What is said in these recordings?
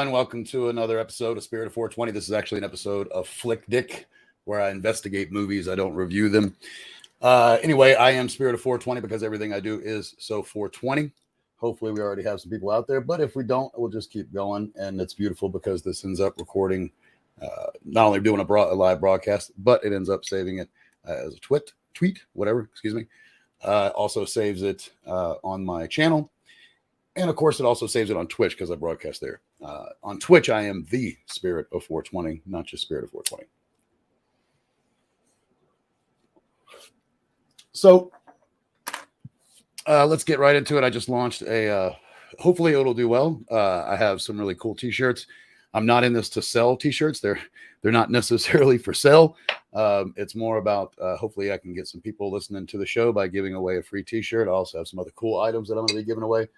everyone. Welcome to another episode of Spirit of 420. This is actually an episode of Flick Dick, where I investigate movies. I don't review them. Anyway, I am Spirit of 420 because everything I do is so 420. Hopefully, we already have some people out there, but if we don't, we'll just keep going. And it's beautiful because this ends up recording, not only doing a live broadcast, but it ends up saving it as a tweet, whatever, excuse me. Also saves it on my channel. And of course, it also saves it on Twitch because I broadcast there. On Twitch, I am the Spirit of 420, not just Spirit of 420. So let's get right into it. I just launched a, hopefully it'll do well. I have some really cool t-shirts. I'm not in this to sell t-shirts. They're not necessarily for sale. It's more about, hopefully I can get some people listening to the show by giving away a free t-shirt. I also have some other cool items that I'm going to be giving away.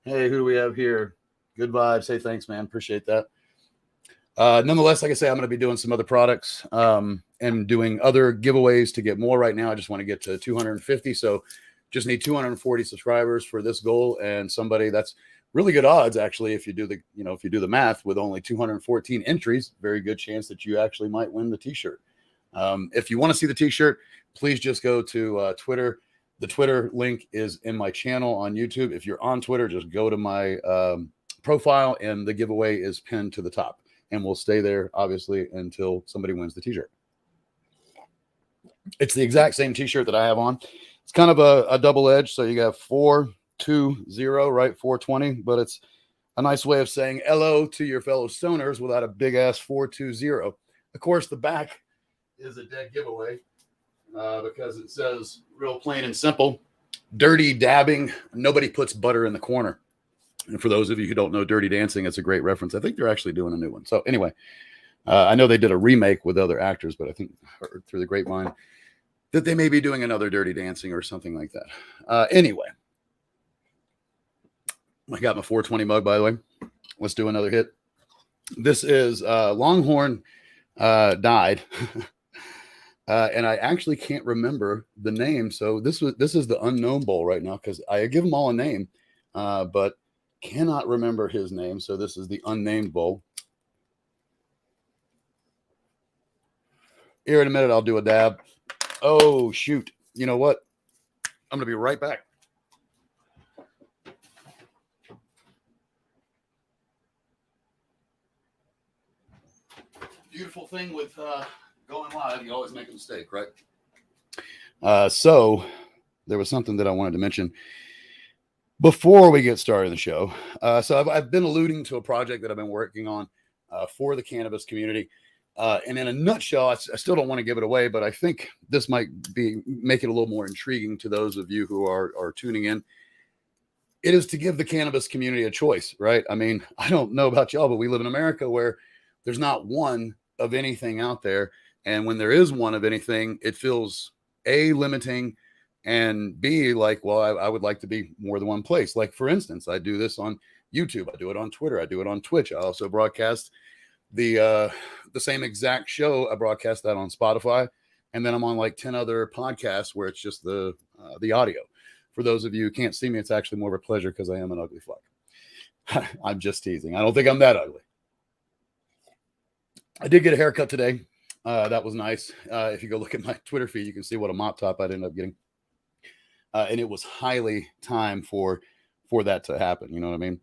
Hey, who do we have here? Good vibes. Hey, thanks, man. Appreciate that. Nonetheless, like I say, I'm going to be doing some other products and doing other giveaways to get more. Right now, I just want to get to 250. So just need 240 subscribers for this goal. And somebody that's really good odds, actually, if you do the math with only 214 entries, very good chance that you actually might win the t-shirt. If you want to see the t-shirt, please just go to Twitter. The Twitter link is in my channel on YouTube. If you're on Twitter, just go to my profile and the giveaway is pinned to the top. And we'll stay there, obviously, until somebody wins the t-shirt. It's the exact same t-shirt that I have on. It's kind of a double edge. So you got 420, right? 420. But it's a nice way of saying hello to your fellow stoners without a big-ass 420. Of course, the back is a dead giveaway. Because it says real plain and simple, dirty dabbing. Nobody puts butter in the corner. And for those of you who don't know Dirty Dancing, it's a great reference. I think they're actually doing a new one. So anyway, I know they did a remake with other actors, but I think through the grapevine that they may be doing another Dirty Dancing or something like that. Anyway, I got my 420 mug, by the way. Let's do another hit. This is Longhorn died. And I actually can't remember the name. So this is the unknown bowl right now because I give them all a name, but cannot remember his name. So this is the unnamed bowl. Here in a minute, I'll do a dab. Oh, shoot. You know what? I'm going to be right back. Beautiful thing with going live, you always make a mistake, right? So there was something that I wanted to mention before we get started in the show. So I've been alluding to a project that I've been working on for the cannabis community. And in a nutshell, I still don't want to give it away, but I think this might make it a little more intriguing to those of you who are tuning in. It is to give the cannabis community a choice, right? I mean, I don't know about y'all, but we live in America where there's not one of anything out there. And when there is one of anything, it feels A, limiting, and B, like, well, I would like to be more than one place. Like, for instance, I do this on YouTube. I do it on Twitter. I do it on Twitch. I also broadcast the same exact show. I broadcast that on Spotify. And then I'm on like 10 other podcasts where it's just the audio. For those of you who can't see me, it's actually more of a pleasure because I am an ugly fuck. I'm just teasing. I don't think I'm that ugly. I did get a haircut today. That was nice. If you go look at my Twitter feed, you can see what a mop top I'd end up getting. And it was highly time for that to happen. You know what I mean?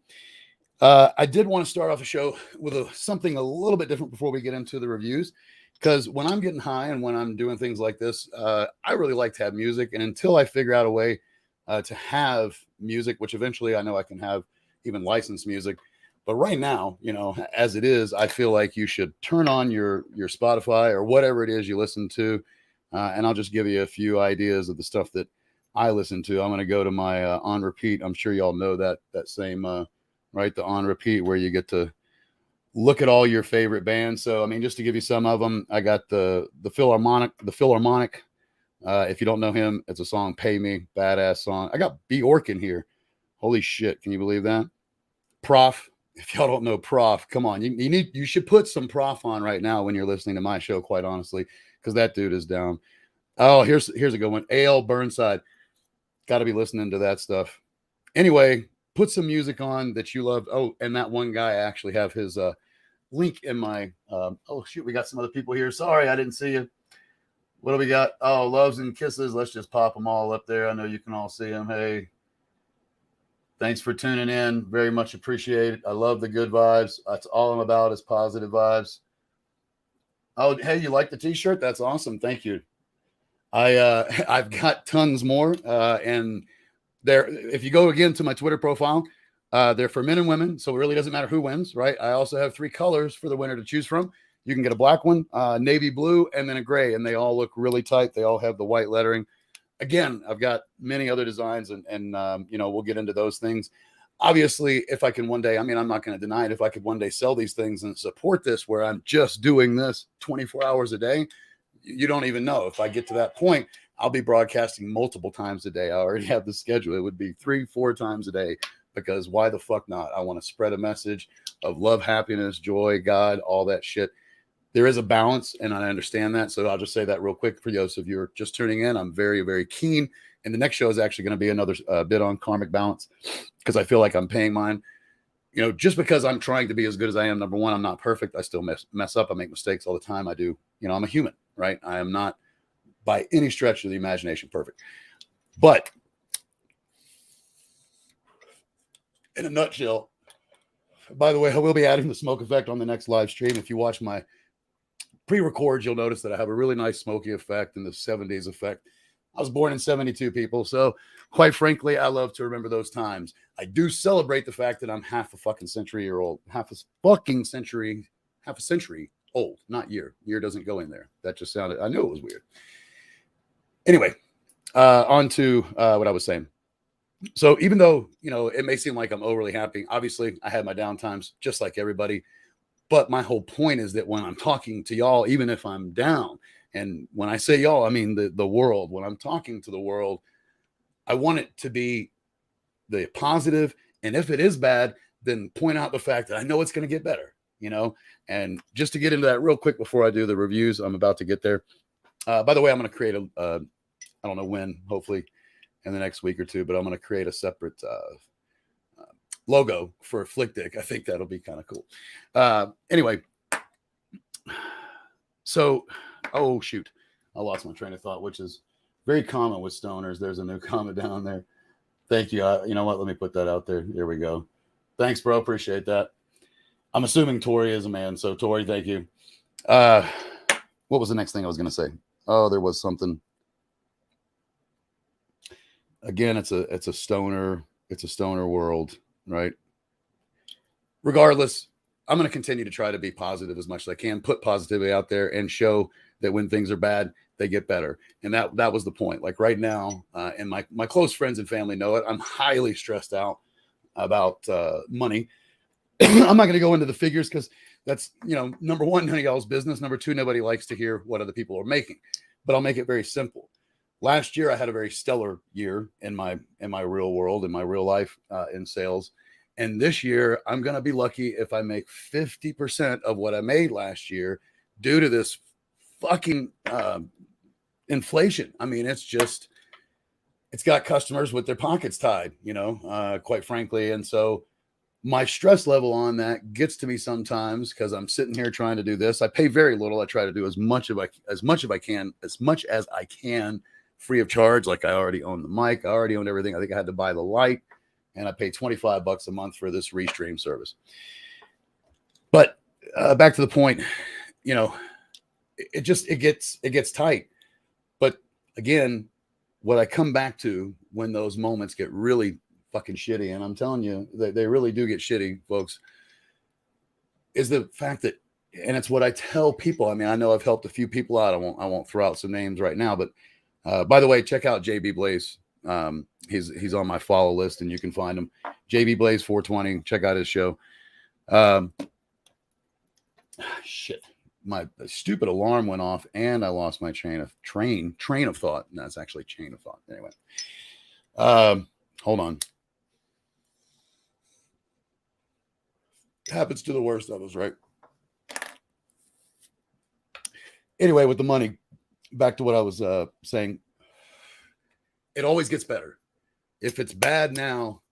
I did want to start off the show with something a little bit different before we get into the reviews. Because when I'm getting high and when I'm doing things like this, I really like to have music. And until I figure out a way to have music, which eventually I know I can have even licensed music. But right now, you know, as it is, I feel like you should turn on your Spotify or whatever it is you listen to. And I'll just give you a few ideas of the stuff that I listen to. I'm going to go to my on repeat. I'm sure y'all know that same, right? The on repeat where you get to look at all your favorite bands. So, I mean, just to give you some of them, I got the Philharmonic. If you don't know him, it's a song, Pay Me, badass song. I got Bjork in here. Holy shit. Can you believe that? Prof. If y'all don't know Prof, come on. You should put some Prof on right now when you're listening to my show, quite honestly, because that dude is down. Oh, here's a good one. A.L. Burnside. Got to be listening to that stuff. Anyway, put some music on that you love. Oh, and that one guy, I actually have his link in my, oh shoot, we got some other people here. Sorry, I didn't see you. What do we got? Oh, loves and kisses. Let's just pop them all up there. I know you can all see them. Hey, thanks for tuning in. Very much appreciate it. I love the good vibes. That's all I'm about is positive vibes. Oh, hey, you like the t-shirt? That's awesome. Thank you. I've got tons more. And there, if you go again to my Twitter profile, they're for men and women. So it really doesn't matter who wins, right? I also have 3 colors for the winner to choose from. You can get a black one, navy blue, and then a gray, and they all look really tight. They all have the white lettering. Again, I've got many other designs, and we'll get into those things. Obviously, if I can one day, I mean, I'm not going to deny it. If I could one day sell these things and support this, where I'm just doing this 24 hours a day, you don't even know. If I get to that point, I'll be broadcasting multiple times a day. I already have the schedule. It would be 3-4 times a day, because why the fuck not? I want to spread a message of love, happiness, joy, God, all that shit. There is a balance, and I understand that. So I'll just say that real quick for those of you who are just tuning in. I'm very, very keen. And the next show is actually going to be another bit on karmic balance, because I feel like I'm paying mine. Just because I'm trying to be as good as I am, number one, I'm not perfect. I still mess up. I make mistakes all the time. I do. I'm a human, right? I am not by any stretch of the imagination perfect. But in a nutshell, by the way, I will be adding the smoke effect on the next live stream. If you watch my pre-records, you'll notice that I have a really nice smoky effect and the 70s effect. I was born in 72, people. So quite frankly, I love to remember those times. I do celebrate the fact that I'm half a fucking century old, half a century old, not year. Year doesn't go in there. That just sounded, I knew it was weird. Anyway, on to what I was saying. So even though, it may seem like I'm overly happy, obviously I had my down times just like everybody. But my whole point is that when I'm talking to y'all, even if I'm down, and when I say y'all, I mean the world, when I'm talking to the world, I want it to be the positive. And if it is bad, then point out the fact that I know it's going to get better, and just to get into that real quick before I do the reviews, I'm about to get there. By the way, I'm going to create I don't know when, hopefully in the next week or two, but I'm going to create a separate logo for Flick Dick. I think that'll be kind of cool. Anyway, so, oh shoot, I lost my train of thought, which is very common with stoners. There's a new comment down there. Thank you. You know what? Let me put that out there. Here we go. Thanks, bro. Appreciate that. I'm assuming Tori is a man. So Tori, thank you. What was the next thing I was going to say? Oh, there was something. Again, it's a stoner world. Right. Regardless, I'm going to continue to try to be positive as much as I can, put positivity out there and show that when things are bad, they get better. And that was the point. Like right now, and my close friends and family know it. I'm highly stressed out about money. I'm not going to go into the figures because that's, number one, none of y'all's business. Number two, nobody likes to hear what other people are making, but I'll make it very simple. Last year, I had a very stellar year in my real world, in my real life, in sales. And this year, I'm going to be lucky if I make 50% of what I made last year due to this fucking inflation. I mean, it's got customers with their pockets tied, quite frankly. And so my stress level on that gets to me sometimes because I'm sitting here trying to do this. I pay very little. I try to do as much as I can. Free of charge. Like I already own the mic. I already owned everything. I think I had to buy the light, and I pay $25 a month for this restream service. But back to the point, it gets tight. But again, what I come back to when those moments get really fucking shitty, and I'm telling you, they really do get shitty, folks, is the fact that, and it's what I tell people. I mean, I know I've helped a few people out. I won't throw out some names right now, but by the way, check out JB Blaze. He's on my follow list, and you can find him. JB Blaze 420. Check out his show. Shit, my stupid alarm went off, and I lost my train of thought. No, it's actually chain of thought. Anyway, hold on. Happens to the worst of us, right? Anyway, with the money. Back to what I was saying, it always gets better. If it's bad now,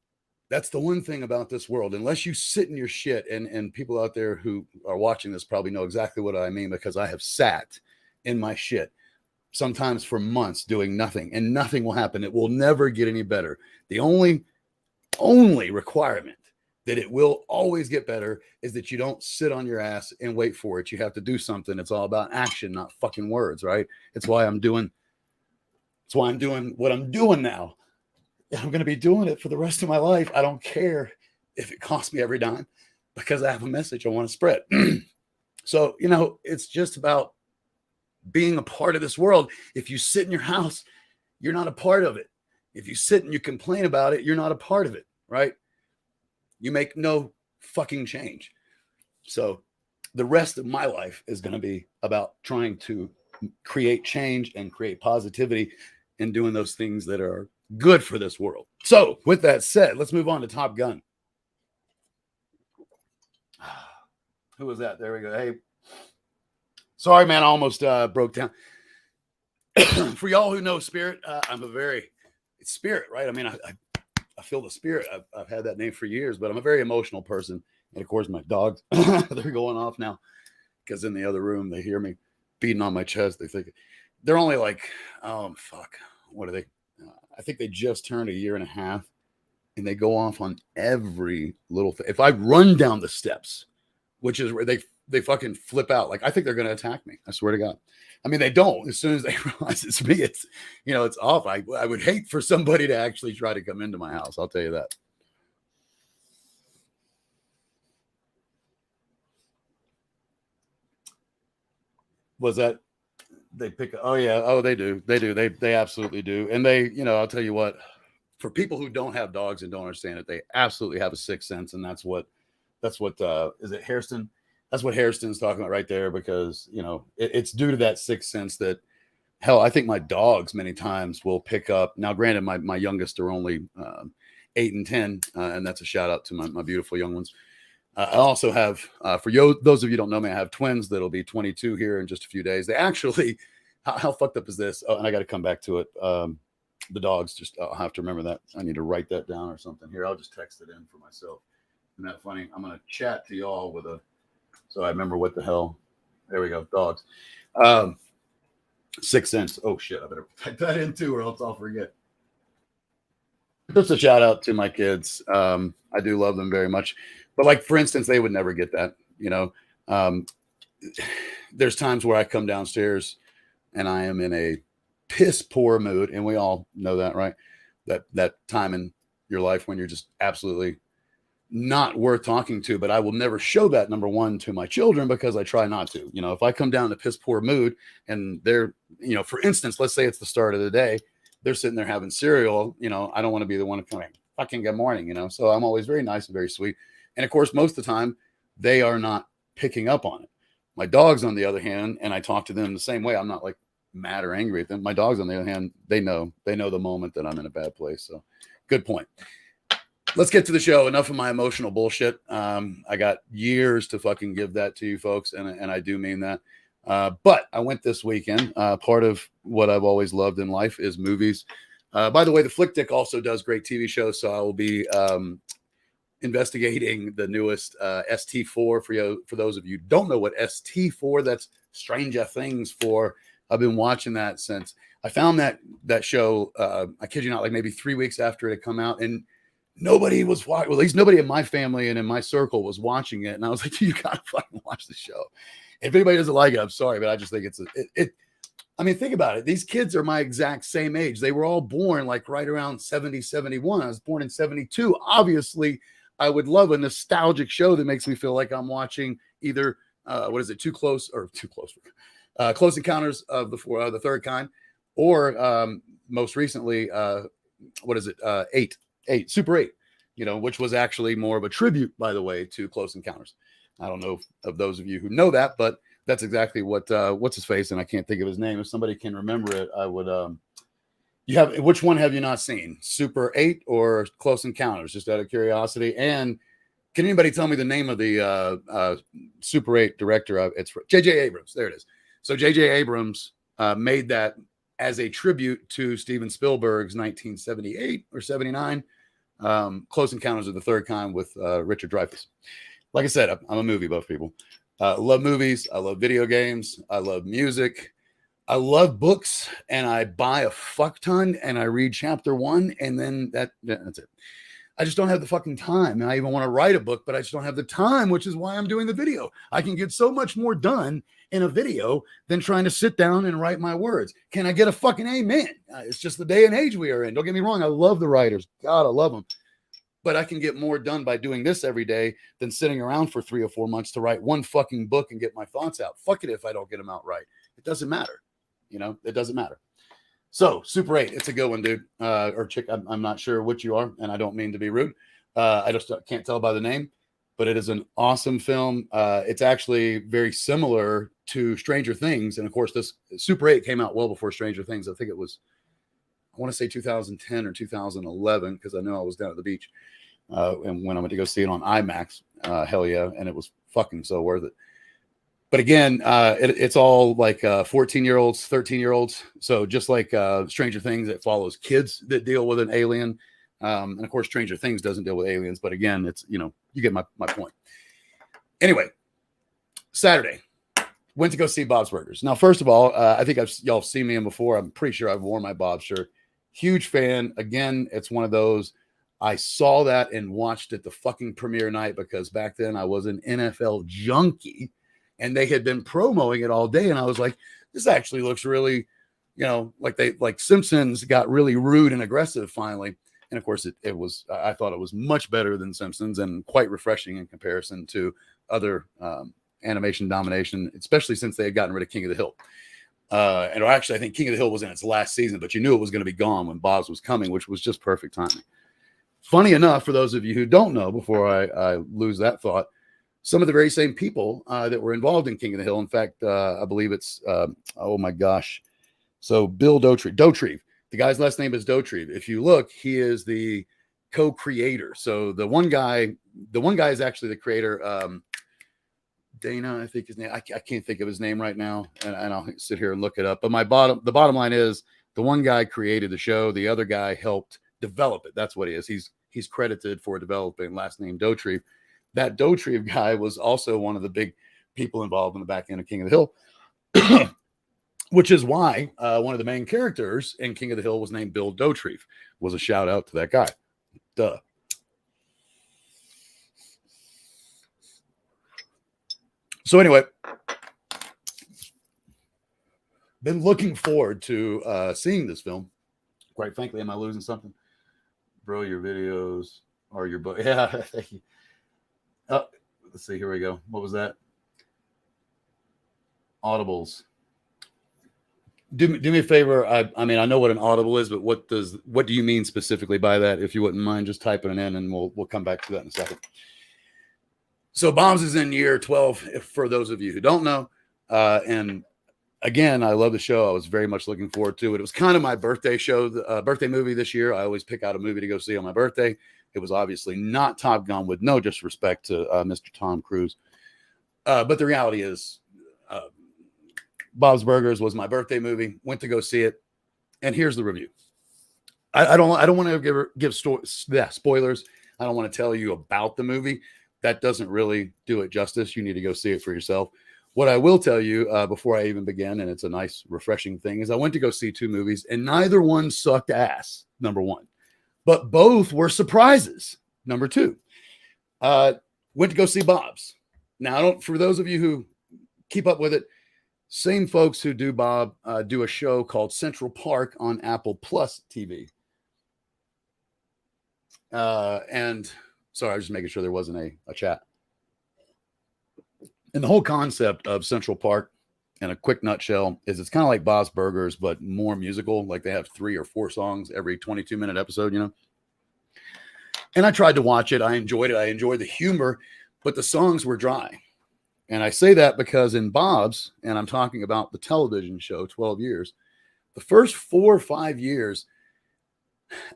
That's the one thing about this world. Unless you sit in your shit, and people out there who are watching this probably know exactly what I mean, because I have sat in my shit sometimes for months doing nothing, and nothing will happen. It will never get any better. The only requirement that it will always get better is that you don't sit on your ass and wait for it. You have to do something. It's all about action, not fucking words, right? It's why I'm doing what I'm doing now. I'm going to be doing it for the rest of my life. I don't care if it costs me every dime, because I have a message I want to spread. So, it's just about being a part of this world. If you sit in your house, you're not a part of it. If you sit and you complain about it, you're not a part of it, right? You make no fucking change. So the rest of my life is going to be about trying to create change and create positivity and doing those things that are good for this world. So with that said, let's move on to Top Gun. Who was that? There we go. Hey, sorry, man. I almost broke down. For y'all who know Spirit, it's Spirit, right? I mean, I feel the Spirit. I've had that name for years, but I'm a very emotional person. And of course, my dogs, they're going off now, because in the other room, they hear me beating on my chest. They think they're only like, oh, fuck. What are they? I think they just turned 1.5 years, and they go off on every little thing. If I run down the steps, which is where they fucking flip out. Like, I think they're going to attack me. I swear to God. I mean, they don't. As soon as they realize it's me, it's off. I would hate for somebody to actually try to come into my house. I'll tell you that. Was that they pick? Oh yeah. Oh, they do. They do. They absolutely do. And they, I'll tell you what, for people who don't have dogs and don't understand it, they absolutely have a sixth sense. And that's what is it Hairston? That's what Hairston's talking about right there, because, it's due to that sixth sense that, hell, I think my dogs many times will pick up. Now, granted, my youngest are only 8 and 10, and that's a shout out to my beautiful young ones. I also have, those of you who don't know me, I have twins that'll be 22 here in just a few days. They actually, how fucked up is this? Oh, and I got to come back to it. The dogs, I'll have to remember that. I need to write that down or something. Here, I'll just text it in for myself. Isn't that funny? I'm going to chat to y'all so I remember what the hell. There we go. Dogs. Sixth sense. Oh shit. I better type that in too, or else I'll forget. Just a shout out to my kids. I do love them very much. But like, for instance, they would never get that, there's times where I come downstairs and I am in a piss poor mood. And we all know that, right? That time in your life when you're just absolutely not worth talking to. But I will never show that, number one, to my children, because I try not to. If I come down in a piss poor mood and they're, for instance, let's say it's the start of the day, they're sitting there having cereal, I don't want to be the one to come in, fucking good morning, so I'm always very nice and very sweet. And of course, most of the time, they are not picking up on it. My dogs, on the other hand, and I talk to them the same way. I'm not like mad or angry at them. My dogs, on the other hand, they know the moment that I'm in a bad place. So good point. Let's get to the show. Enough of my emotional bullshit. I got years to fucking give that to you folks, and I do mean that. But I went this weekend. Part of what I've always loved in life is movies. By the way, the Flick Dick also does great TV shows, so I will be investigating the newest ST4 for those of you who don't know what ST4, that's Stranger Things 4. I've been watching that since I found that show. I kid you not, like maybe 3 weeks after it had come out, and nobody was watching. Well, at least nobody in my family and in my circle was watching it. And I was like, you gotta fucking watch the show. If anybody doesn't like it, I'm sorry, but I just think I mean, think about it. These kids are my exact same age. They were all born like right around 70, 71. I was born in 72. Obviously, I would love a nostalgic show that makes me feel like I'm watching either, Close Encounters of the Third Kind, or most recently, Super 8, which was actually more of a tribute, by the way, to Close Encounters. I don't know of those of you who know that, but that's exactly what's his face, and I can't think of his name. If somebody can remember it, I would. Which one have you not seen? Super 8 or Close Encounters? Just out of curiosity. And can anybody tell me the name of the Super 8 director? It's J.J. Abrams. There it is. So J.J. Abrams made that as a tribute to Steven Spielberg's 1978 or 79 Close Encounters of the Third Kind with Richard Dreyfuss. Like I said, I'm a movie buff, people. I love movies. I love video games. I love music. I love books, and I buy a fuck ton, and I read chapter 1, and then that's it. I just don't have the fucking time. And I even want to write a book, but I just don't have the time, which is why I'm doing the video. I can get so much more done in a video than trying to sit down and write my words. Can I get a fucking amen? It's just the day and age we are in. Don't get me wrong. I love the writers. God, I love them. But I can get more done by doing this every day than sitting around for 3 or 4 months to write one fucking book and get my thoughts out. Fuck it if I don't get them out right. It doesn't matter. It doesn't matter. So, Super 8, it's a good one, dude. Or chick, I'm not sure what you are, and I don't mean to be rude. I just can't tell by the name, but it is an awesome film. It's actually very similar to Stranger Things. And, of course, this Super 8 came out well before Stranger Things. I think it was, I want to say 2010 or 2011, because I know I was down at the beach. And when I went to go see it on IMAX, hell yeah, and it was fucking so worth it. But again, it's all like 14-year-olds, 13-year-olds. So just like Stranger Things, it follows kids that deal with an alien. And of course, Stranger Things doesn't deal with aliens. But again, it's, you get my point. Anyway, Saturday, went to go see Bob's Burgers. Now, first of all, I think y'all seen me in before. I'm pretty sure I've worn my Bob shirt. Huge fan. Again, it's one of those. I saw that and watched it the fucking premiere night, because back then I was an NFL junkie. And they had been promoting it all day. And I was like, this actually looks really, like Simpsons got really rude and aggressive finally. And of course it was, I thought it was much better than Simpsons and quite refreshing in comparison to other animation domination, especially since they had gotten rid of King of the Hill. And actually I think King of the Hill was in its last season, but you knew it was going to be gone when Bob's was coming, which was just perfect timing. Funny enough, for those of you who don't know, before I lose that thought, some of the very same people that were involved in King of the Hill. In fact, I believe it's, oh my gosh. So Bill Dauterive. The guy's last name is Dauterive. If you look, he is the co-creator. So the one guy is actually the creator. Dana, I think his name. I can't think of his name right now, and I'll sit here and look it up. But the bottom line is, the one guy created the show. The other guy helped develop it. That's what he is. He's credited for developing. Last name Dauterive. That Dauterive guy was also one of the big people involved in the back end of King of the Hill, which is why one of the main characters in King of the Hill was named Bill Dauterive. Was a shout out to that guy. Duh. So anyway, been looking forward to seeing this film. Quite frankly, am I losing something? Bro, your videos are your book. Yeah, thank you. Let's see. Here we go. What was that? Audibles. Do me a favor. I mean, I know what an audible is, but what do you mean specifically by that? If you wouldn't mind just typing it in, and we'll come back to that in a second. So Bob's is in year 12, for those of you who don't know. And again, I love the show. I was very much looking forward to it. It was kind of my birthday show, birthday movie this year. I always pick out a movie to go see on my birthday. It was obviously not Top Gun, with no disrespect to Mr. Tom Cruise. But the reality is, Bob's Burgers was my birthday movie. Went to go see it. And here's the review. I don't want to give spoilers. I don't want to tell you about the movie. That doesn't really do it justice. You need to go see it for yourself. What I will tell you before I even begin, and it's a nice, refreshing thing, is I went to go see 2 movies, and neither one sucked ass, number 1. But both were surprises, number 2. Went to go see Bob's. Now, for those of you who keep up with it, same folks who do Bob do a show called Central Park on Apple Plus TV. And sorry, I was just making sure there wasn't a chat. And the whole concept of Central Park, in a quick nutshell, is it's kind of like Bob's Burgers, but more musical. Like they have 3 or 4 songs every 22-minute episode, And I tried to watch it. I enjoyed it. I enjoyed the humor, but the songs were dry. And I say that because in Bob's, and I'm talking about the television show, 12 years, the first 4 or 5 years,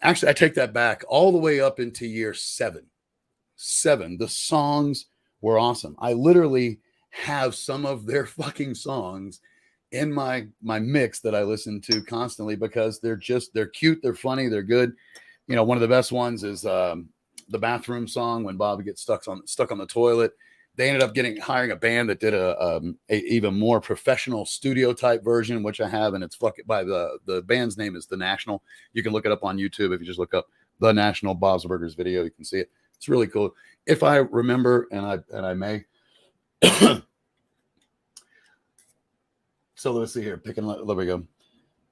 actually, I take that back, all the way up into year 7. The songs were awesome. I literally have some of their fucking songs in my mix that I listen to constantly, because they're cute, they're funny, they're good. one of the best ones is the bathroom song when Bob gets stuck on the toilet. They ended up hiring a band that did a even more professional studio type version, which I have, and it's by the band's name is The National. You can look it up on YouTube if you just look up The National Bob's Burgers video. You can see it. It's really cool. If I remember, and I may. So let's see here. There we go.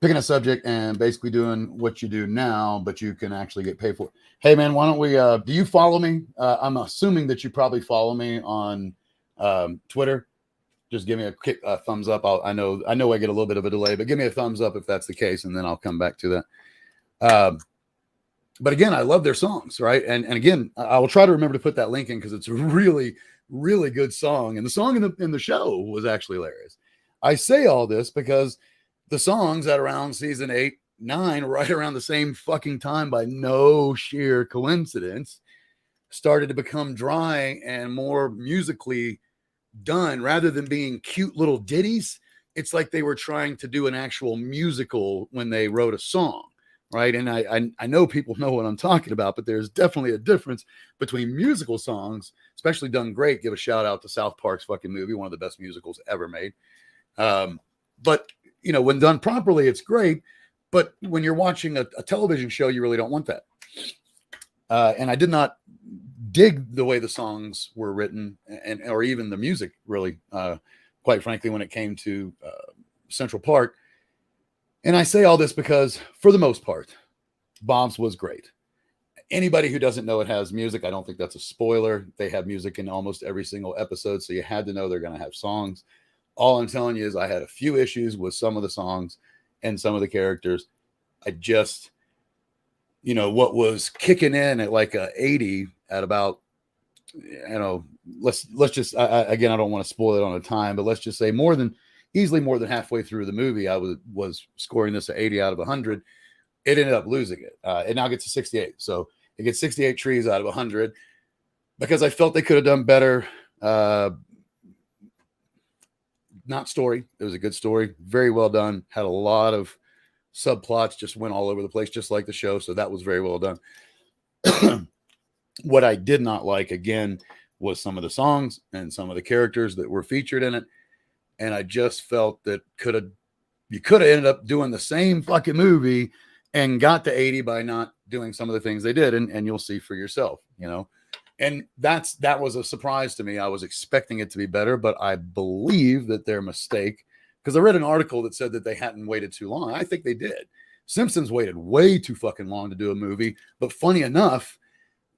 Picking a subject and basically doing what you do now, but you can actually get paid for it. Hey man, why don't we, do you follow me? I'm assuming that you probably follow me on Twitter. Just give me a thumbs up. I know I get a little bit of a delay, but give me a thumbs up if that's the case. And then I'll come back to that. But again, I love their songs. Right. And again, I will try to remember to put that link in because it's a really, really good song. And the song in the show was actually hilarious. I say all this because the songs at around season 8, 9, right around the same fucking time, by no sheer coincidence, started to become dry and more musically done rather than being cute little ditties. It's like they were trying to do an actual musical when they wrote a song, right? And I know people know what I'm talking about, but there's definitely a difference between musical songs, especially done great. Give a shout out to South Park's fucking movie, one of the best musicals ever made. But when done properly, it's great. But when you're watching a television show, you really don't want that. And I did not dig the way the songs were written or even the music, really, quite frankly, when it came to Central Park. And I say all this because, for the most part, Bob's was great. Anybody who doesn't know it has music, I don't think that's a spoiler. They have music in almost every single episode, so you had to know they're going to have songs. All I'm telling you is I had a few issues with some of the songs and some of the characters. I just, what was kicking in at like a 80 at about, let's just, again, I don't want to spoil it on a time, but let's just say easily more than halfway through the movie, I was scoring this at 80 out of 100. It ended up losing it. It now gets a 68. So it gets 68 trees out of 100 because I felt they could have done better. Not story. It was a good story. Very well done. Had a lot of subplots, just went all over the place, just like the show. So that was very well done. What I did not like, again, was some of the songs and some of the characters that were featured in it. And I just felt that you could have ended up doing the same fucking movie and got to 80 by not doing some of the things they did. And you'll see for yourself, And that was a surprise to me. I was expecting it to be better, but I believe that their mistake, because I read an article that said that they hadn't waited too long. I think they did. Simpsons waited way too fucking long to do a movie, but funny enough,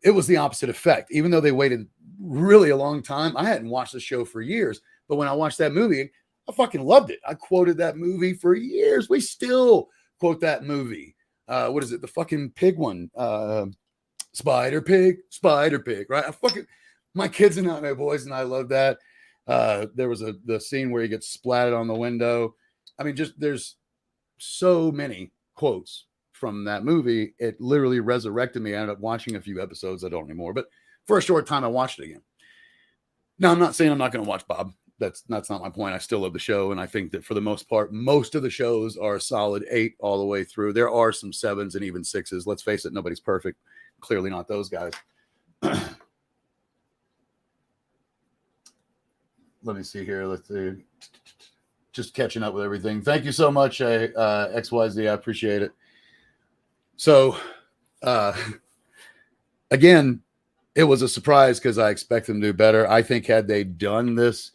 it was the opposite effect. Even though they waited really a long time, I hadn't watched the show for years, but when I watched that movie, I fucking loved it. I quoted that movie for years. We still quote that movie. What is it? The fucking pig one. Spider pig, right? My kids and my boys and I love that. There was the scene where he gets splatted on the window. I mean, there's so many quotes from that movie. It literally resurrected me. I ended up watching a few episodes. I don't anymore, but for a short time, I watched it again. Now, I'm not saying I'm not going to watch Bob. That's not my point. I still love the show, and I think that for the most part, most of the shows are a solid 8 all the way through. There are some 7s and even 6s. Let's face it, nobody's perfect. Clearly not those guys. Let me see here. Let's see. Just catching up with everything. Thank you so much, XYZ. I appreciate it. So, again, it was a surprise because I expect them to do better. I think had they done this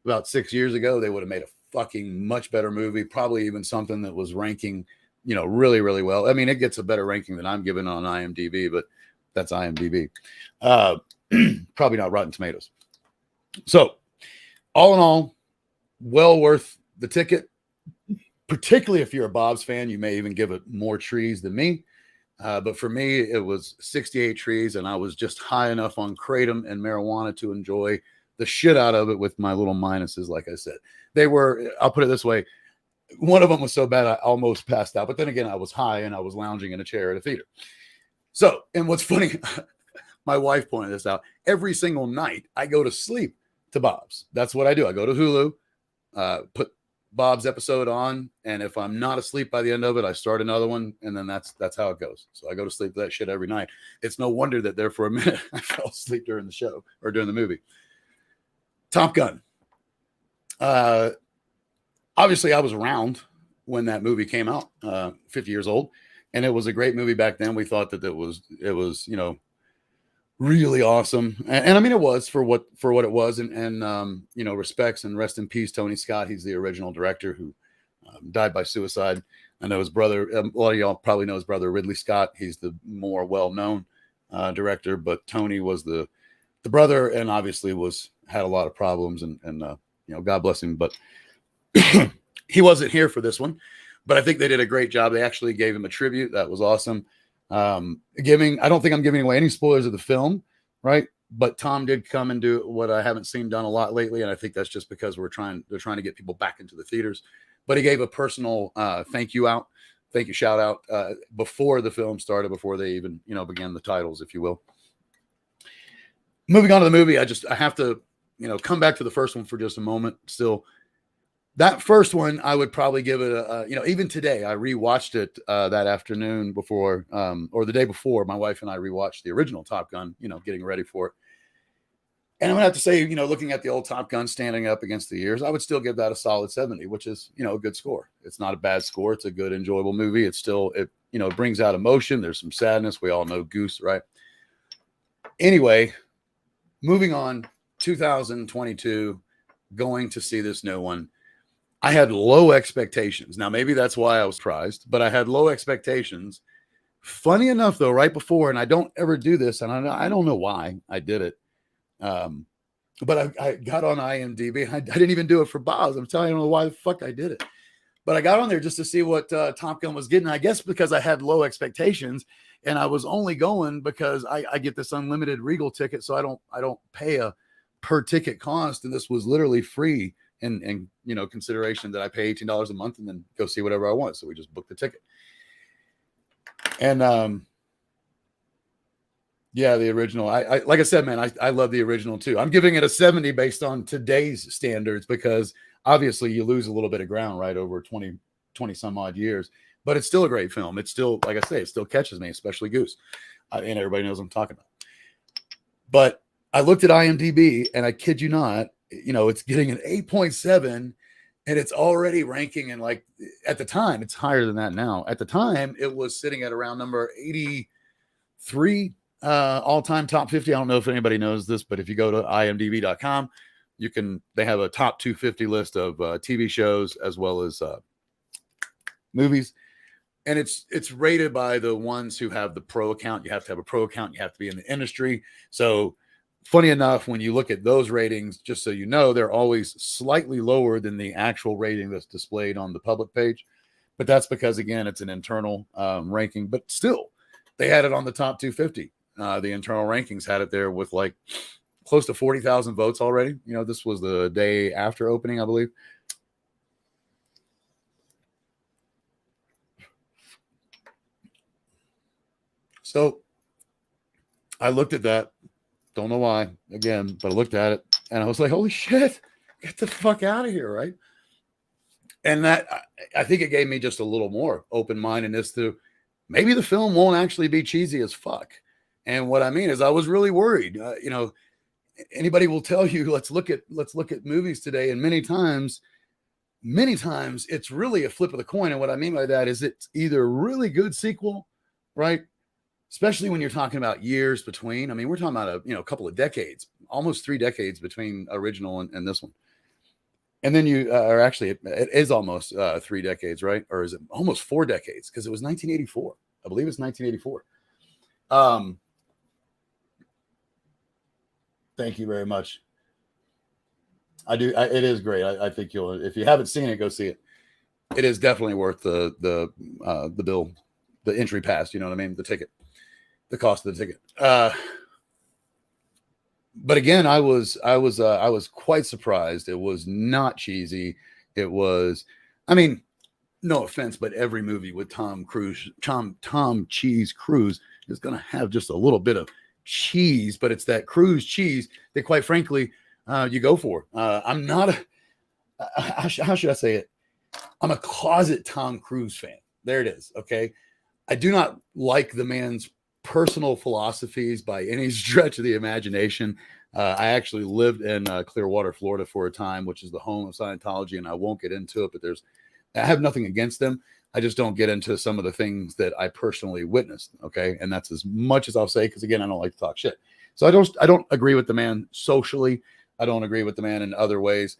about 6 years ago, they would have made a fucking much better movie. Probably even something that was ranking, really, really well. I mean, it gets a better ranking than I'm giving on IMDb, but that's IMDb. Probably not Rotten Tomatoes. So, all in all, well worth the ticket. Particularly if you're a Bob's fan, you may even give it more trees than me. But for me, it was 68 trees, and I was just high enough on kratom and marijuana to enjoy the shit out of it with my little minuses, like I said. I'll put it this way, one of them was so bad I almost passed out. But then again, I was high, and I was lounging in a chair at a theater. So, and what's funny, my wife pointed this out. Every single night, I go to sleep to Bob's. That's what I do. I go to Hulu, put Bob's episode on, and if I'm not asleep by the end of it, I start another one, and then that's how it goes. So I go to sleep to that shit every night. It's no wonder that there for a minute I fell asleep during the show or during the movie. Top Gun. Obviously, I was around when that movie came out, 50 years old, and it was a great movie back then. We thought that it was really awesome, and I mean it was for what it was, and respects and rest in peace Tony Scott. He's the original director who died by suicide. I know his brother, a lot of y'all probably know his brother Ridley Scott. He's the more well-known director, but Tony was the brother, and obviously had a lot of problems, and God bless him, but he wasn't here for this one. But I think they did a great job. They actually gave him a tribute. That was awesome. I don't think I'm giving away any spoilers of the film, right? But Tom did come and do what I haven't seen done a lot lately, and I think that's just because they're trying to get people back into the theaters. But he gave a personal thank you shout out before the film started, before they even began the titles, if you will. Moving on to the movie, I have to come back to the first one for just a moment. Still, that first one, I would probably give it even today, I rewatched it that afternoon before, or the day before, my wife and I rewatched the original Top Gun, getting ready for it. And I'm gonna have to say, looking at the old Top Gun standing up against the years, I would still give that a solid 70, which is, a good score. It's not a bad score. It's a good, enjoyable movie. It's still, it brings out emotion. There's some sadness. We all know Goose, right? Anyway, moving on, 2022, going to see this new one. I had low expectations. Now, maybe that's why I was surprised, but I had low expectations. Funny enough, though, right before, and I don't ever do this, and I don't know why I did it, but I got on IMDb. I didn't even do it for Bob's. I'm telling you, I don't know why the fuck I did it. But I got on there just to see what Top Gun was getting. I guess because I had low expectations, and I was only going because I get this unlimited Regal ticket, so I don't pay a per ticket cost, and this was literally free. And consideration that I pay $18 a month and then go see whatever I want. So we just booked the ticket. And the original. I like I said, man, I love the original too. I'm giving it a 70 based on today's standards, because obviously you lose a little bit of ground right over 20 some odd years, but it's still a great film. It's still, like I say, it still catches me, especially Goose, and everybody knows what I'm talking about. But I looked at IMDb, and I kid you not, it's getting an 8.7, and it's already ranking in, like, at the time, it's higher than that now. At the time, it was sitting at around number 83 all-time top 50. I don't know if anybody knows this, but if you go to imdb.com, they have a top 250 list of TV shows as well as movies. And it's rated by the ones who have the pro account. You have to have a pro account. You have to be in the industry. So funny enough, when you look at those ratings, just so you know, they're always slightly lower than the actual rating that's displayed on the public page. But that's because, again, it's an internal ranking. But still, they had it on the top 250. The internal rankings had it there with like close to 40,000 votes already. This was the day after opening, I believe. So I looked at that. Don't know why, again, but I looked at it and I was like, holy shit, get the fuck out of here, right? And that, I think it gave me just a little more open-mindedness to maybe the film won't actually be cheesy as fuck. And what I mean is I was really worried. Anybody will tell you, let's look at movies today, and many times it's really a flip of the coin. And what I mean by that is it's either a really good sequel, right? Especially when you're talking about years between. I mean, we're talking about a couple of decades, almost 3 decades between original and this one. And then or actually, it is almost 3 decades, right? Or is it almost 4 decades? Because it was 1984. I believe it's 1984. Thank you very much. I do. It is great. I think if you haven't seen it, go see it. It is definitely worth the bill, the entry pass. You know what I mean? The ticket. The cost of the ticket. But again, I was quite surprised. It was not cheesy. It was, I mean, no offense, but every movie with Tom Cheese Cruise is going to have just a little bit of cheese, but it's that cruise cheese that, quite frankly, you go for. I'm not how should I say it? I'm a closet Tom Cruise fan. There it is. Okay. I do not like the man's personal philosophies by any stretch of the imagination. I actually lived in Clearwater, Florida for a time, which is the home of Scientology, and I won't get into it, but I have nothing against them. I just don't get into some of the things that I personally witnessed. Okay. And that's as much as I'll say, because again, I don't like to talk shit. So I don't agree with the man socially. I don't agree with the man in other ways.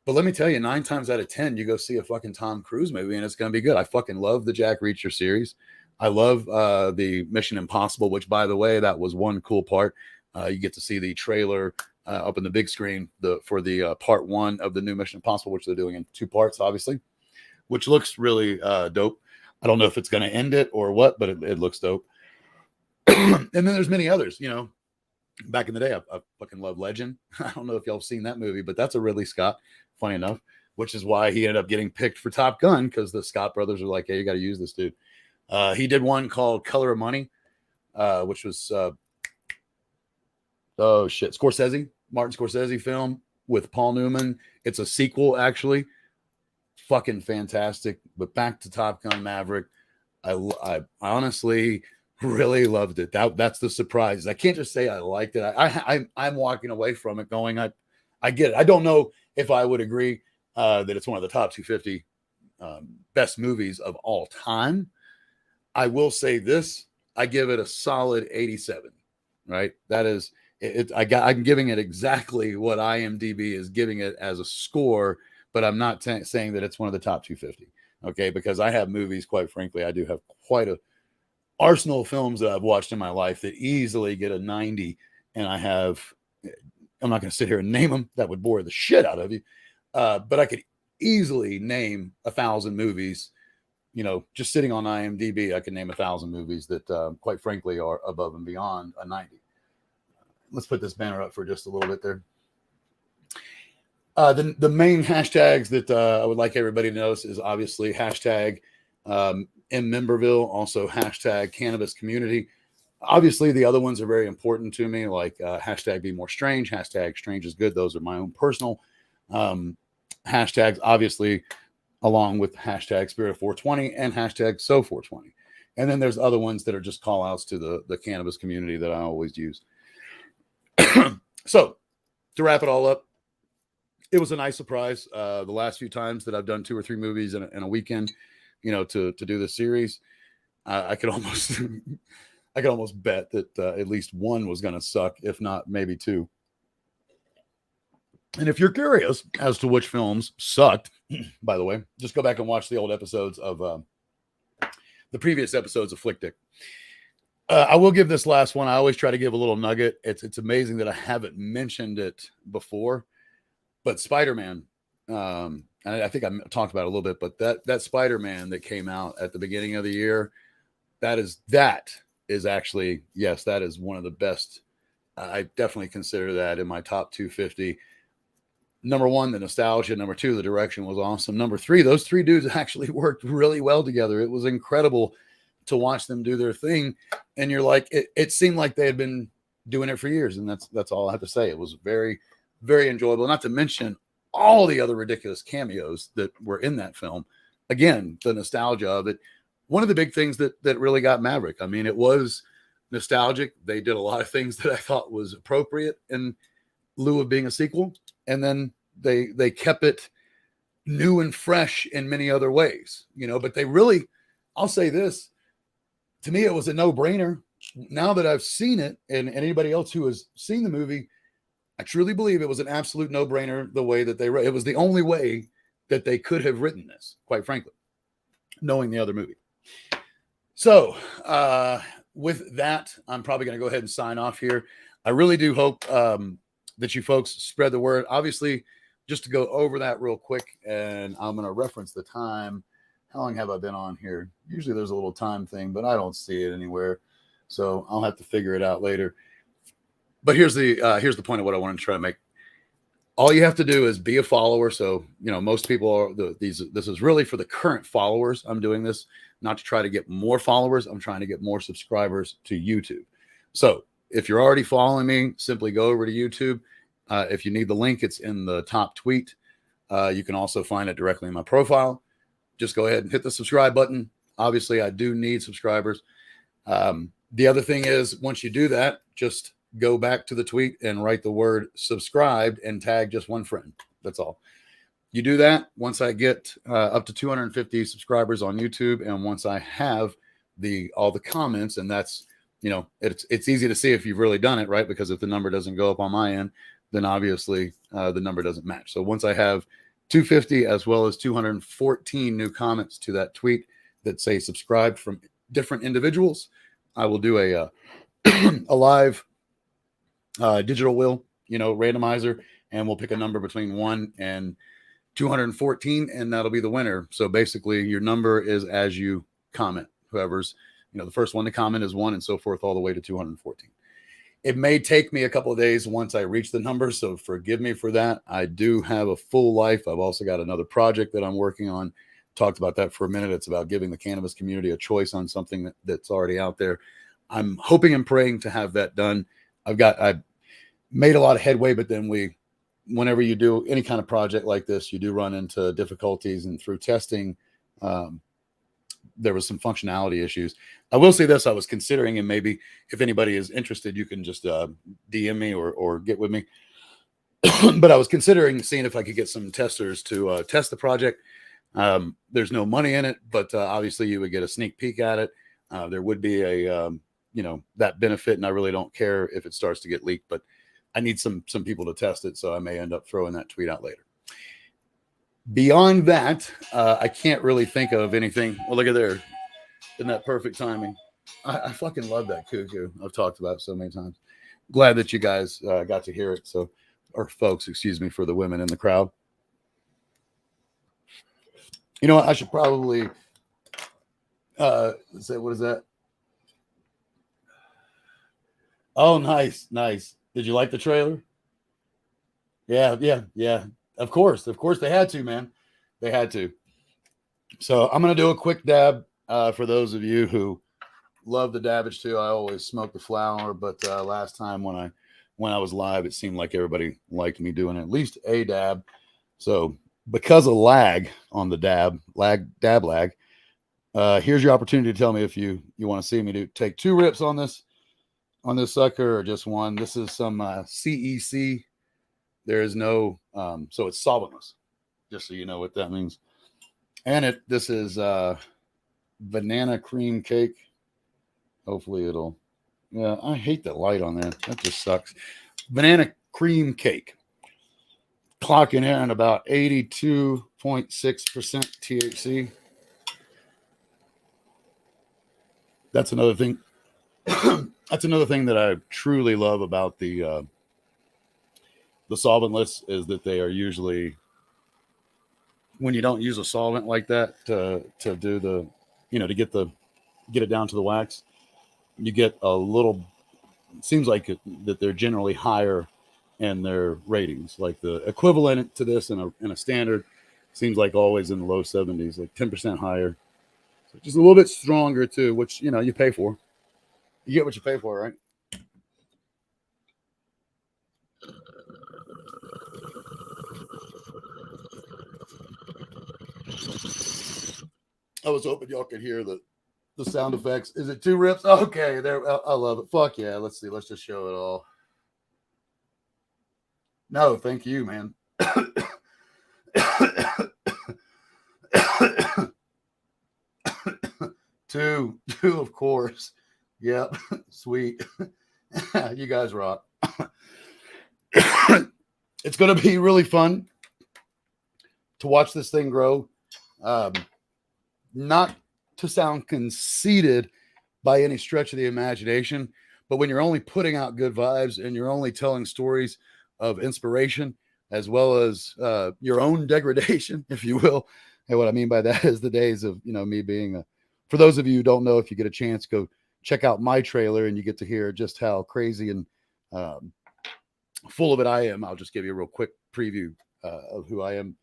But let me tell you, 9 times out of 10, you go see a fucking Tom Cruise movie and it's going to be good. I fucking love the Jack Reacher series. I love the Mission Impossible, which, by the way, that was one cool part. You get to see the trailer up in the big screen for the part 1 of the new Mission Impossible, which they're doing in 2 parts, obviously, which looks really dope. I don't know if it's going to end it or what, but it looks dope. And then there's many others, you know. Back in the day, I fucking love Legend. I don't know if y'all have seen that movie, but that's a Ridley Scott, funny enough, which is why he ended up getting picked for Top Gun, because the Scott brothers are like, hey, you got to use this dude. He did one called Color of Money, which was, Martin Scorsese film with Paul Newman. It's a sequel, actually. Fucking fantastic. But back to Top Gun Maverick. I honestly really loved it. That's the surprise. I can't just say I liked it. I'm walking away from it going, I get it. I don't know if I would agree that it's one of the top 250 best movies of all time. I will say this: I give it a solid 87. Right? That is it. I'm giving it exactly what IMDb is giving it as a score, but I'm not saying that it's one of the top 250. Okay, because I have movies. Quite frankly, I do have quite a arsenal of films that I've watched in my life that easily get a 90, and I'm not going to sit here and name them. That would bore the shit out of you. But I could easily name 1,000 movies, you know, just sitting on IMDb. I can name 1,000 movies that, quite frankly, are above and beyond a 90. Let's put this banner up for just a little bit there. The main hashtags that I would like everybody to notice is obviously hashtag in Memberville, also hashtag cannabis community. Obviously, the other ones are very important to me, like hashtag be more strange, hashtag strange is good. Those are my own personal hashtags, obviously, along with hashtag spirit of 420 and hashtag so 420. And then there's other ones that are just call outs to the cannabis community that I always use. So to wrap it all up, it was a nice surprise. The last few times that I've done 2 or 3 movies in a weekend, you know, to do this series, I could almost bet that at least one was going to suck, if not maybe 2. And if you're curious as to which films sucked, by the way, just go back and watch the old episodes of the previous episodes of Flick Dick. I will give this last one. I always try to give a little nugget. It's amazing that I haven't mentioned it before, but Spider-Man. And I think I talked about it a little bit, but that Spider-Man that came out at the beginning of the year, that is actually, yes, that is one of the best. I definitely consider that in my top 250. Number 1, the nostalgia. Number 2, the direction was awesome. Number 3, those 3 dudes actually worked really well together. It was incredible to watch them do their thing. And you're like, it seemed like they had been doing it for years. And that's all I have to say. It was very, very enjoyable. Not to mention all the other ridiculous cameos that were in that film. Again, the nostalgia of it. One of the big things that really got Maverick. I mean, it was nostalgic. They did a lot of things that I thought was appropriate in lieu of being a sequel. And then they kept it new and fresh in many other ways, you know, but they really, I'll say this, to me, it was a no-brainer. Now that I've seen it, and anybody else who has seen the movie, I truly believe it was an absolute no-brainer the way that it was the only way that they could have written this, quite frankly, knowing the other movie. So with that, I'm probably going to go ahead and sign off here. I really do hope that you folks spread the word. Obviously, just to go over that real quick, and I'm going to reference the time. How long have I been on here? Usually there's a little time thing, but I don't see it anywhere. So I'll have to figure it out later. But here's the point of what I want to try to make. All you have to do is be a follower. So, you know, most people are this is really for the current followers. I'm doing this not to try to get more followers. I'm trying to get more subscribers to YouTube. So if you're already following me, simply go over to YouTube. If you need the link, it's in the top tweet. You can also find it directly in my profile. Just go ahead and hit the subscribe button. Obviously, I do need subscribers. The other thing is, once you do that, just go back to the tweet and write the word subscribed and tag just one friend. That's all. You do that once I get up to 250 subscribers on YouTube, and once I have all the comments, and that's, it's easy to see if you've really done it, right? Because if the number doesn't go up on my end, then obviously the number doesn't match. So once I have 250 as well as 214 new comments to that tweet that say subscribed from different individuals, I will do a a live digital will, randomizer, and we'll pick a number between 1 and 214, and that'll be the winner. So basically your number is as you comment. Whoever's, the first one to comment is 1, and so forth all the way to 214. It may take me a couple of days once I reach the number, so forgive me for that. I do have a full life. I've also got another project that I'm working on. Talked about that for a minute. It's about giving the cannabis community a choice on something that's already out there. I'm hoping and praying to have that done. I've made a lot of headway, but then whenever you do any kind of project like this, you do run into difficulties, and through testing, there was some functionality issues. I will say this: I was considering, and maybe if anybody is interested, you can just DM me or get with me. But I was considering seeing if I could get some testers to test the project. There's no money in it, but obviously you would get a sneak peek at it. There would be a that benefit, and I really don't care if it starts to get leaked, but I need some people to test it, so I may end up throwing that tweet out later. Beyond that, I can't really think of anything. Well, look at there. Isn't that perfect timing? I fucking love that cuckoo. I've talked about it so many times. Glad that you guys got to hear it. Or folks, excuse me, for the women in the crowd. You know what? I should probably say, what is that? Oh, nice. Did you like the trailer? Yeah. Of course they had to, man. They had to. So I'm going to do a quick dab for those of you who love the dabbage too. I always smoke the flower, but last time when I was live, it seemed like everybody liked me doing at least a dab. So because of lag on the dab lag, here's your opportunity to tell me if you want to see me take 2 rips on this sucker or just 1. This is some CEC. There is no, so it's solventless, just so you know what that means. And this is banana cream cake. Hopefully I hate the light on that. That just sucks. Banana cream cake. Clocking in about 82.6% THC. That's another thing. That's another thing that I truly love about the solventless is that they are usually, when you don't use a solvent like that to do the, to get it down to the wax, you get a little, it seems like that they're generally higher in their ratings. Like the equivalent to this in a standard seems like always in the low 70s, like 10% higher. So just a little bit stronger too, which, you pay for. You get what you pay for, right? I was hoping y'all could hear the sound effects. Is it 2 rips? Okay, there. I love it. Fuck yeah. Let's see. Let's just show it all. No, thank you, man. 2, of course. Yep. Sweet. You guys rock. It's going to be really fun to watch this thing grow. Not to sound conceited by any stretch of the imagination, but when you're only putting out good vibes and you're only telling stories of inspiration as well as your own degradation, if you will. And what I mean by that is the days of, me being for those of you who don't know, if you get a chance, go check out my trailer and you get to hear just how crazy and full of it I am. I'll just give you a real quick preview of who I am,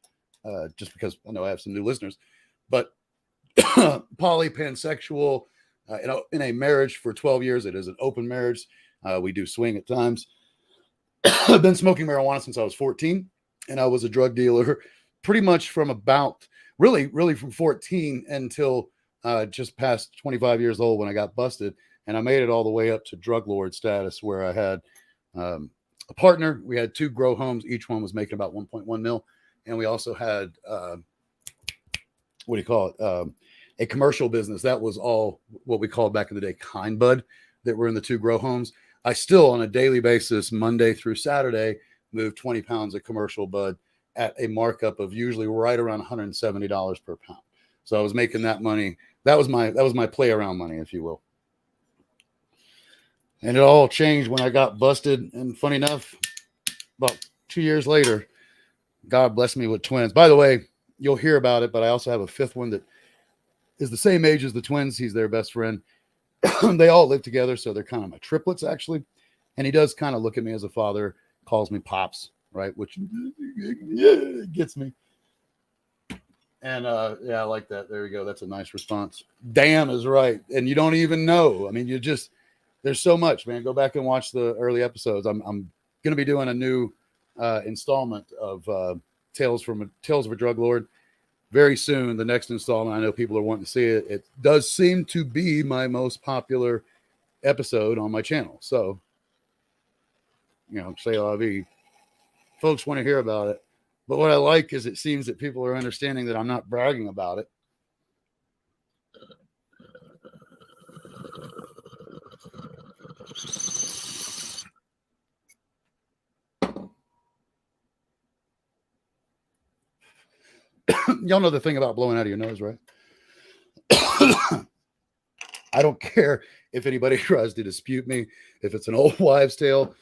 just because I know I have some new listeners. But poly, pansexual, in a marriage for 12 years. It is an open marriage. We do swing at times. I've been smoking marijuana since I was 14, and I was a drug dealer pretty much from about really from 14 until just past 25 years old when I got busted. And I made it all the way up to drug lord status, where I had a partner. We had 2 grow homes. Each one was making about 1.1 mil. And we also had, a commercial business. That was all what we called back in the day kind bud, that were in the 2 grow homes. I still, on a daily basis, Monday through Saturday, move 20 pounds of commercial bud at a markup of usually right around $170 per pound. So I was making that money. That was my play around money, if you will. And it all changed when I got busted. And funny enough, about 2 years later, God blessed me with twins. By the way, you'll hear about it, but I also have a 5th one that is the same age as the twins. He's their best friend. They all live together, so they're kind of my triplets, actually. And he does kind of look at me as a father, calls me Pops, right? Which gets me. And yeah, I like that. There you go. That's a nice response. Damn is right. And you don't even know. I mean, there's so much, man. Go back and watch the early episodes. I'm going to be doing a new installment of Tales of a Drug Lord very soon. The next installment, I know people are wanting to see it. It does seem to be my most popular episode on my channel. So, say la vie. Folks want to hear about it. But what I like is it seems that people are understanding that I'm not bragging about it. Y'all know the thing about blowing out of your nose, right? I don't care if anybody tries to dispute me. If it's an old wives' tale,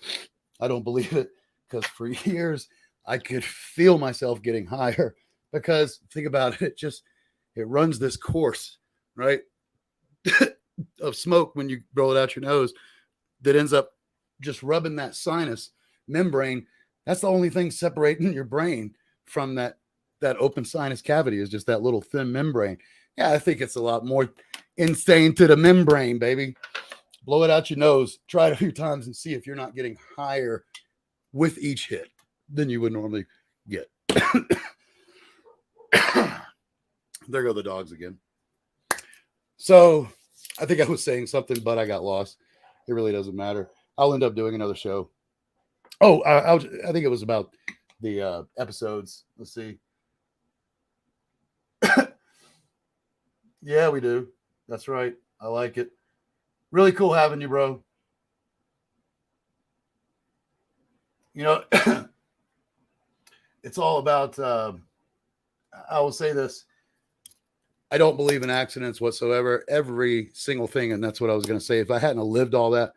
I don't believe it, because for years I could feel myself getting higher, because think about it, it runs this course, right, of smoke when you blow it out your nose that ends up just rubbing that sinus membrane. That's the only thing separating your brain from that open sinus cavity, is just that little thin membrane. Yeah, I think it's a lot more insane to the membrane, baby. Blow it out your nose. Try it a few times and see if you're not getting higher with each hit than you would normally get. There go the dogs again. So I think I was saying something, but I got lost. It really doesn't matter. I'll end up doing another show. Oh, I think it was about the episodes. Let's see. Yeah, we do. That's right. I like it. Really cool having you, bro. It's all about, I will say this. I don't believe in accidents whatsoever. Every single thing. And that's what I was going to say. If I hadn't lived all that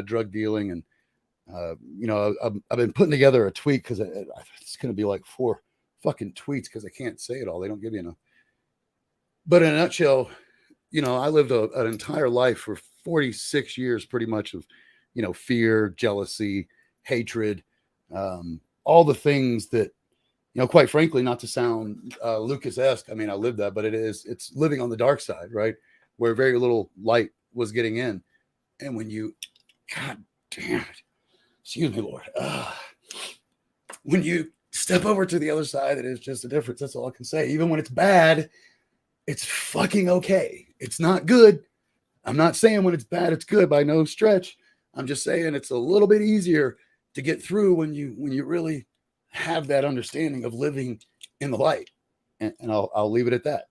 drug dealing and, I've been putting together a tweet, because it's going to be like 4 fucking tweets, because I can't say it all. They don't give you enough. But in a nutshell, I lived an entire life for 46 years, pretty much, of, fear, jealousy, hatred, all the things that, quite frankly, not to sound Lucas-esque. I mean, I lived that, but it's living on the dark side, right? Where very little light was getting in. And when God damn it, excuse me, Lord, when you step over to the other side, it is just a difference. That's all I can say. Even when it's bad, it's fucking okay. It's not good. I'm not saying when it's bad, it's good by no stretch. I'm just saying it's a little bit easier to get through when you really have that understanding of living in the light. And I'll leave it at that.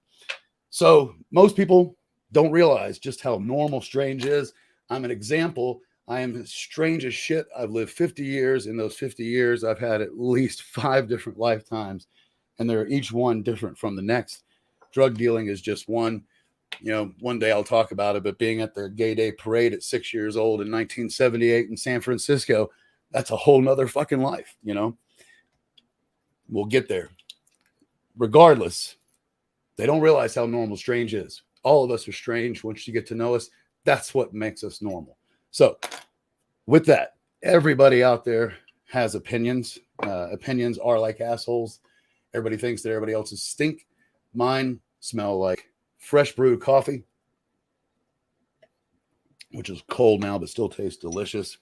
So most people don't realize just how normal strange is. I'm an example. I am strange as shit. I've lived 50 years. In those 50 years, I've had at least 5 different lifetimes, and they're each one different from the next. Drug dealing is just one. One day I'll talk about it, but being at the Gay Day Parade at 6 years old in 1978 in San Francisco, that's a whole nother fucking life, We'll get there. Regardless, they don't realize how normal strange is. All of us are strange. Once you get to know us, that's what makes us normal. So with that, everybody out there has opinions. Opinions are like assholes. Everybody thinks that everybody else's stink. Mine smell like fresh brewed coffee, which is cold now, but still tastes delicious.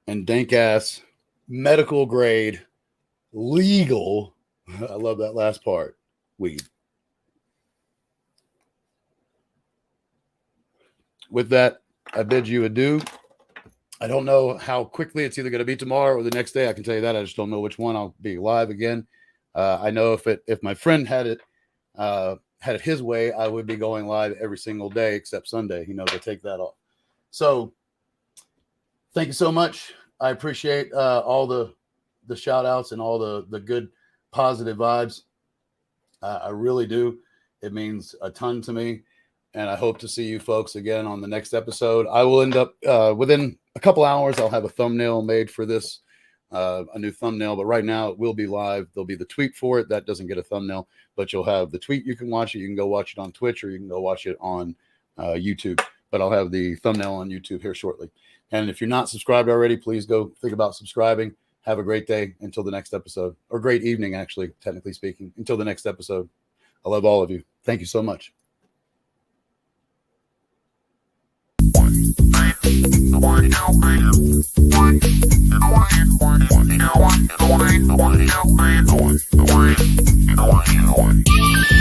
And dank ass medical grade legal, I love that last part, weed. With that, I bid you adieu. I don't know how quickly it's either going to be tomorrow or the next day. I can tell you that. I just don't know which one. I'll be live again. I know if my friend had it his way, I would be going live every single day except Sunday. He knows I take that off. So thank you so much. I appreciate all the shout outs and all the good positive vibes. I really do. It means a ton to me. And I hope to see you folks again on the next episode. I will end up within a couple hours. I'll have a thumbnail made for this, a new thumbnail. But right now it will be live. There'll be the tweet for it. That doesn't get a thumbnail, but you'll have the tweet. You can watch it. You can go watch it on Twitch, or you can go watch it on YouTube. But I'll have the thumbnail on YouTube here shortly. And if you're not subscribed already, please go think about subscribing. Have a great day until the next episode, or great evening, actually, technically speaking, until the next episode. I love all of you. Thank you so much. I want